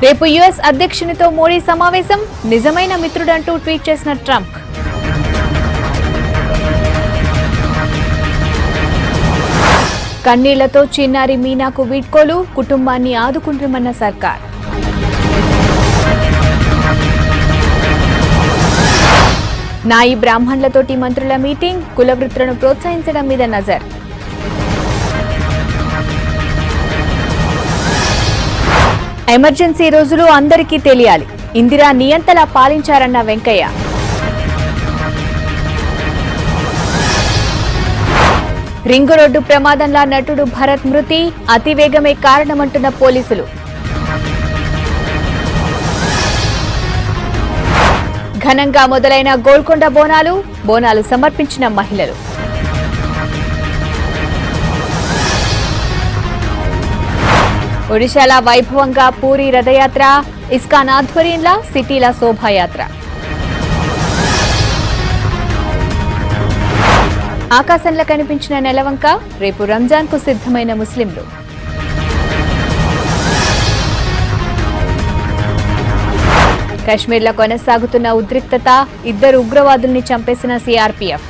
రేపు యుఎస్ అధ్యక్షునితో మోడీ సమావేశం, నిజమైన మిత్రుడంటూ ట్వీట్ చేసిన ట్రంప్. కన్నీళ్లతో చిన్నారి మీనాకు వీడ్కోలు, కుటుంబాన్ని ఆదుకుంటామన్న సర్కార్. నాయి బ్రాహ్మణులతోటి మంత్రుల మీటింగ్, కుల వృత్తులను ప్రోత్సహించడం మీద నజర్. ఎమర్జెన్సీ రోజులు అందరికీ తెలియాలి, ఇందిరా నియంతలా పాలించారన్న వెంకయ్య. రింగు రోడ్డు ప్రమాదంలో నటుడు భరత్ మృతి, అతివేగమే కారణమంటున్న పోలీసులు. ఘనంగా మొదలైన గోల్కొండ బోనాలు సమర్పించిన మహిళలు. ఒడిశాల వైభవంగా పూరి రథయాత్ర, ఇస్కాన్ ఆధ్వర్యంలో సిటీల శోభాయాత్ర. ఆకాశంలో కనిపించిన నెలవంక, రేపు రంజాన్ కు సిద్ధమైన ముస్లింలు. కశ్మీర్లో కొనసాగుతున్న ఉద్రిక్తత, 2 ఉగ్రవాదుల్ని చంపేసిన సిఆర్పీఎఫ్.